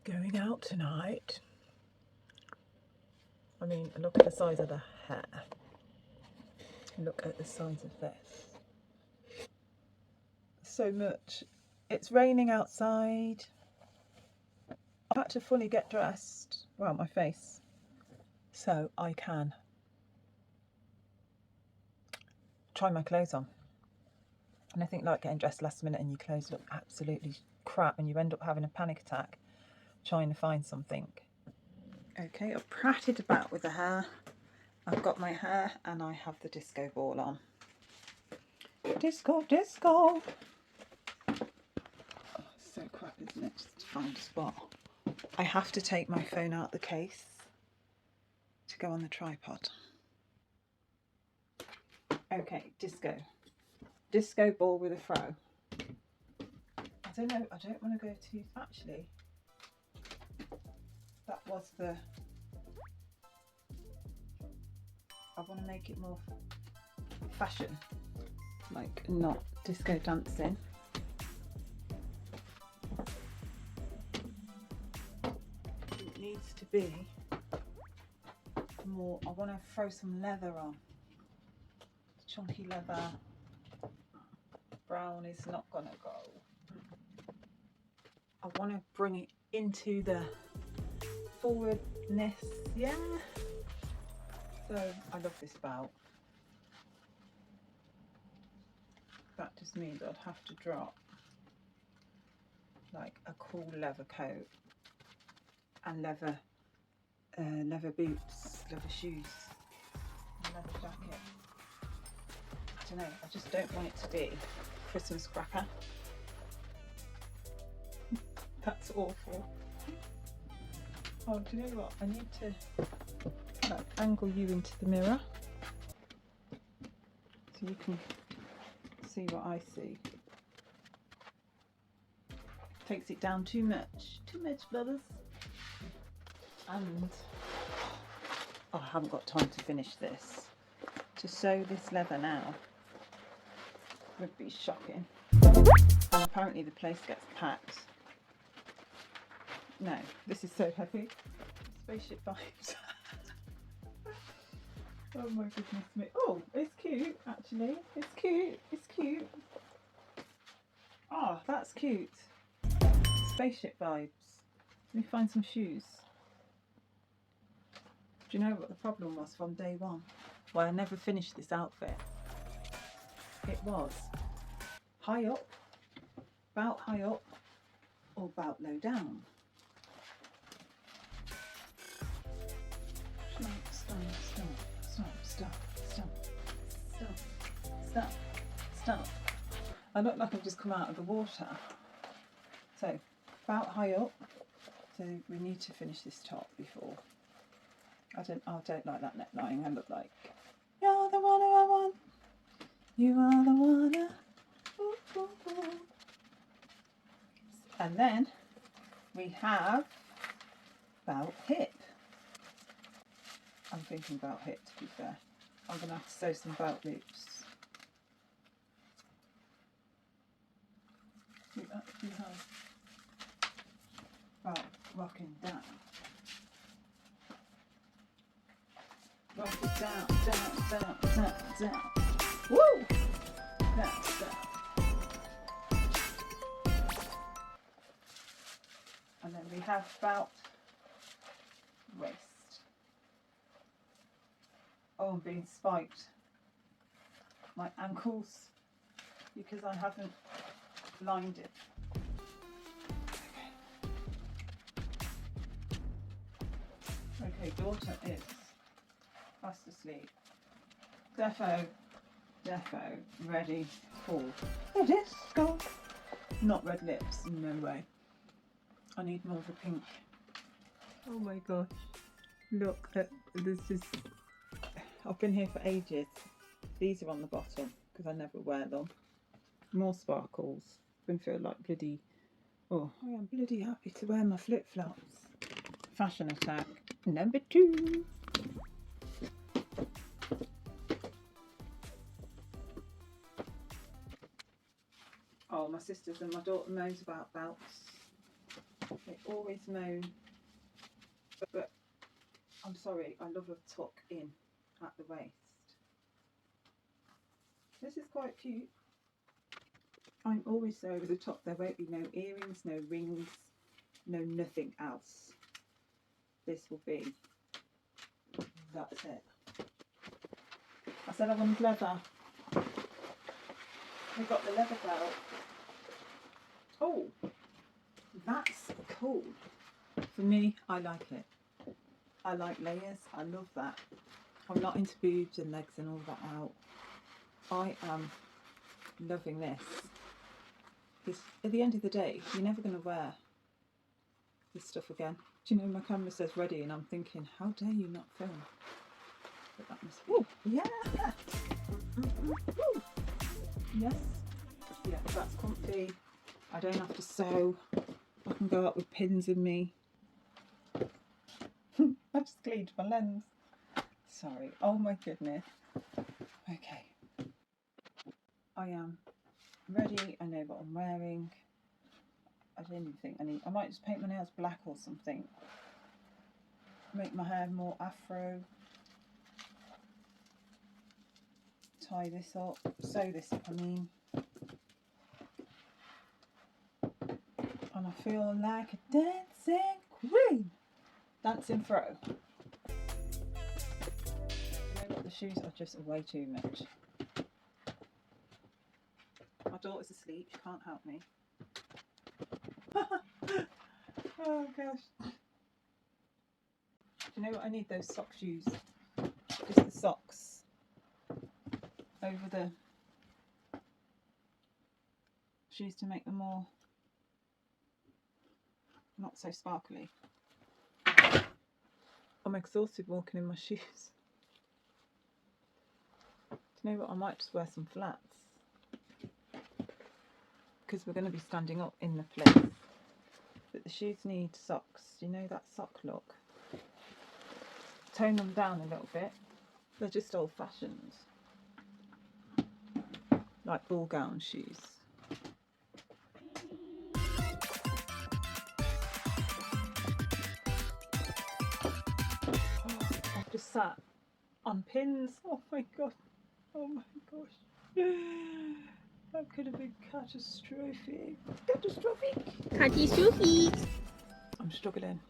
Going out tonight. I mean, look at the size of the hair. Look at the size of this. So much. It's raining outside. I've had to fully get dressed, well, my face, so I can try my clothes on. And I think like getting dressed last minute and your clothes look absolutely crap and you end up having a panic attack trying to find something. Okay, I've pratted about with the hair. I've got my hair and I have the disco ball on. Disco, disco. Oh, it's so crap, isn't it? Just to find a spot. I have to take my phone out the case to go on the tripod. Okay, disco. Disco ball with a fro. I don't know, I don't want to go too... Actually, that was the... I want to make it more fashion, like not disco dancing. It needs to be more... I want to throw some leather on. Chunky leather. Brown is not gonna go. I want to bring it into the forwardness, yeah. So I love this belt. That just means I'd have to drop like a cool leather coat and leather boots, leather shoes, and leather jacket. I don't know, I just don't want it to be Christmas cracker. That's awful. Oh, do you know what? I need to like angle you into the mirror so you can see what I see. Takes it down too much, brothers. And oh, I haven't got time to finish this. To sew this leather now would be shocking. And apparently the place gets packed. No, this is so heavy. Spaceship vibes. Oh my goodness me. Oh, it's cute actually. It's cute. It's cute. Oh, that's cute. Spaceship vibes. Let me find some shoes. Do you know what the problem was from day one? Well, I never finished this outfit. It was high up, about high up, or about low down. Stop. I look like I've just come out of the water. So, about high up. So we need to finish this top before. I don't like that neckline. I look like you're the one who I want. You are the one. Ooh, ooh, ooh. And then we have about hip. I'm thinking about hip, to be fair. I'm going to have to sew some belt loops. We actually have belt rocking down. Rock it down. Woo! Down. And then we have belt waist. Oh, I'm being spiked. My ankles, because I haven't lined it. Okay, daughter is fast asleep. Defo, ready for the disco. Not red lips, no way. I need more of a pink. Oh my gosh. Look, there's just... I've been here for ages. These are on the bottom because I never wear them. More sparkles. Been through like bloody... Oh, I am bloody happy to wear my flip-flops. Fashion attack number 2. Oh, my sisters and my daughter knows about belts. They always moan, but I'm sorry, I love a tuck in at the waist. This is quite cute. I'm always so over the top. There won't be no earrings, no rings, no nothing else. This will be, that's it. I said I wanted leather. We got the leather belt. Oh, that's cool. For me, I like it. I like layers. I love that. I'm not into boobs and legs and all that out. I am loving this. Because at the end of the day, you're never going to wear this stuff again. Do you know, my camera says ready and I'm thinking, how dare you not film? But that must be... Ooh, yeah! Ooh. Yes. Yeah, that's comfy. I don't have to sew. I can go out with pins in me. I just cleaned my lens. Sorry. Oh my goodness. Okay. I am ready. I know what I'm wearing. I don't even think I might just paint my nails black or something. Make my hair more afro. Tie this up. Sew this up, I mean. And I feel like a dancing queen. Dancing fro. You know what, the shoes are just way too much. My daughter's asleep, she can't help me. Oh gosh. Do you know what, I need those sock shoes. Just the socks. Over the shoes to make them more not so sparkly. I'm exhausted walking in my shoes. Do you know what, I might just wear some flats. Because we're going to be standing up in the place. But the shoes need socks. Do you know that sock look? Tone them down a little bit. They're just old fashioned. Like ball gown shoes. I've just sat on pins. Oh my god. Oh my gosh. That could have been catastrophic. Catastrophic. I'm struggling.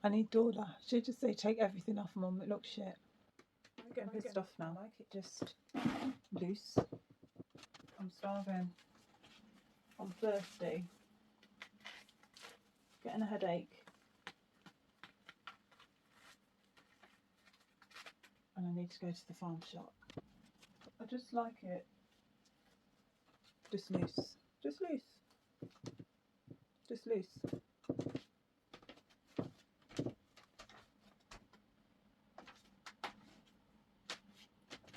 I need Dora. She'd just say, take everything off, Mum. It looks shit. I'm getting pissed off now. I like it just loose. I'm starving. I'm thirsty. Getting a headache. And I need to go to the farm shop. I just like it. Just loose. Just loose. Just loose.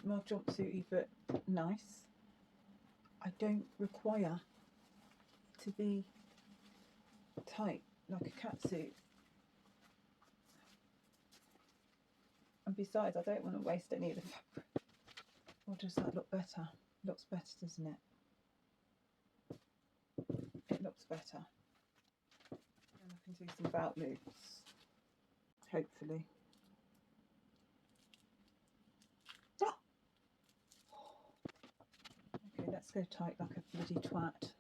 More jumpsuity but nice. I don't require to be tight like a catsuit. And besides, I don't want to waste any of the fabric. Or does that look better? Looks better, doesn't it? It looks better. And I can do some belt loops. Hopefully. Oh! Okay, let's go tight like a bloody twat.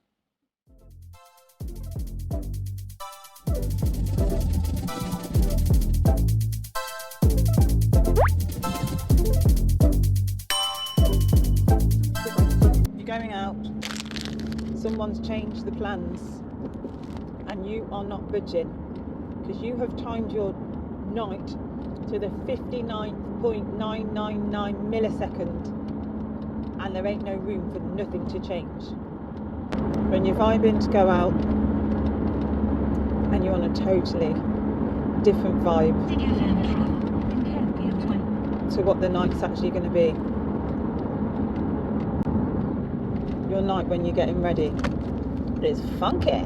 You're going out, someone's changed the plans and you are not budging because you have timed your night to the 59.999 millisecond and there ain't no room for nothing to change. When you're vibing to go out and you're on a totally different vibe to what the night's actually going to be. Your night when you're getting ready is funky.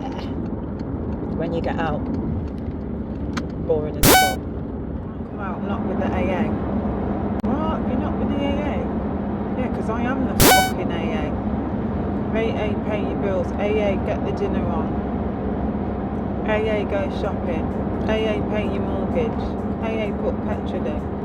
When you get out, boring as fuck. Come out, I'm not with the AA. What? You're not with the AA? Yeah, because I am the fucking AA. AA, pay your bills. AA, get the dinner on. AA, go shopping. AA, pay your mortgage. AA, put petrol in.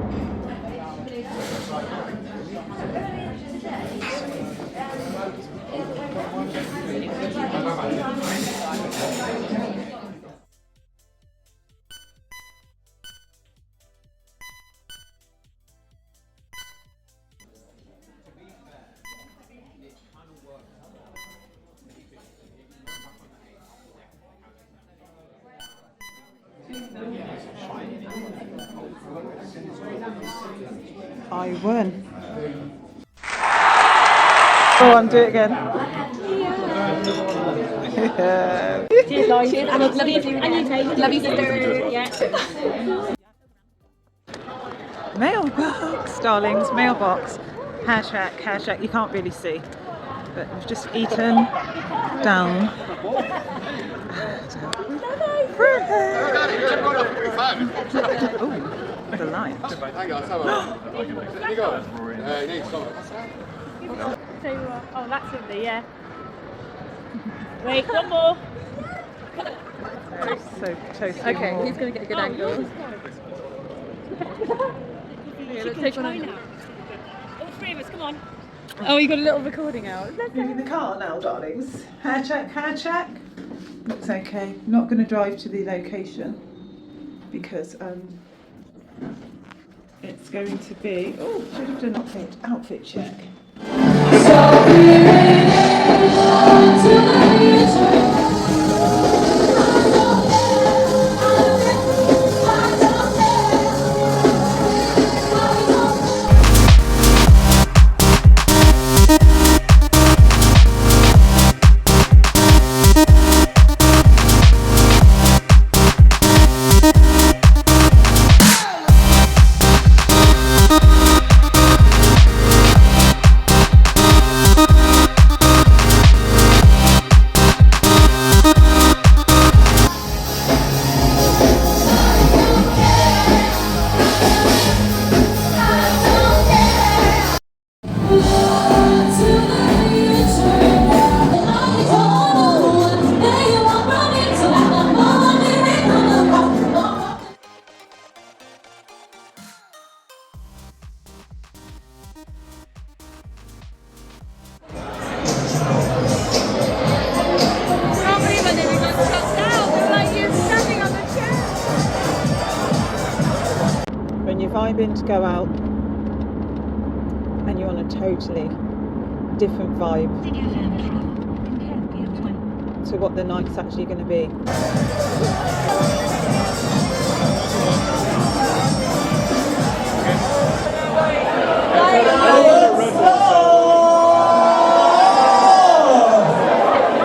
I won. Go on, do it again. Yeah. Cheers, guys. Cheers. And love you, and you, Kate. Love you, sister. Yeah. Mailbox, darlings, mailbox. Hair check. You can't really see, but we've just eaten down. Ooh, the light. Oh, that's lovely, yeah. Wait, one more. So toasty. Okay, he's going to get a good angle. Yeah, let's take one out. All three of us, come on. Oh, you got a little recording out. In the car now, darlings. Hair check. Looks okay. Not going to drive to the location because it's going to be. Oh, should have done outfit check. When you're vibing to go out and you're on a totally different vibe to what the night's actually going to be.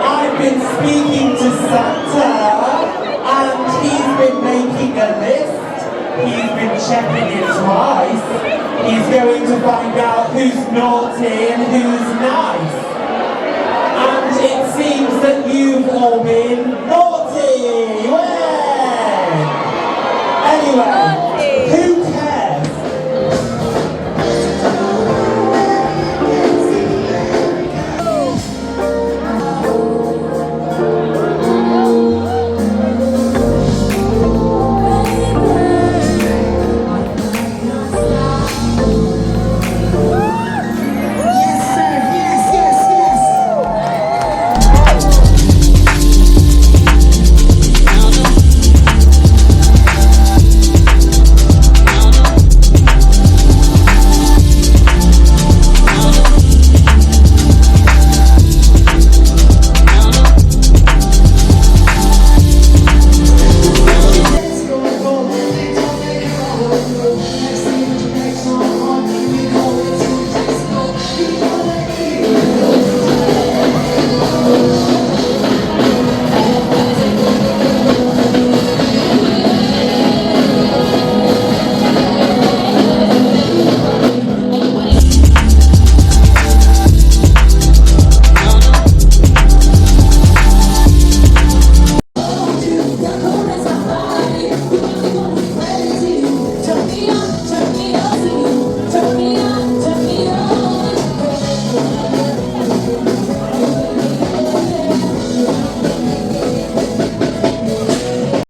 I've been speaking to Santa and he's been making a list. He's been checking it twice. He's going to find out who's naughty and who's nice. And it seems that you've all been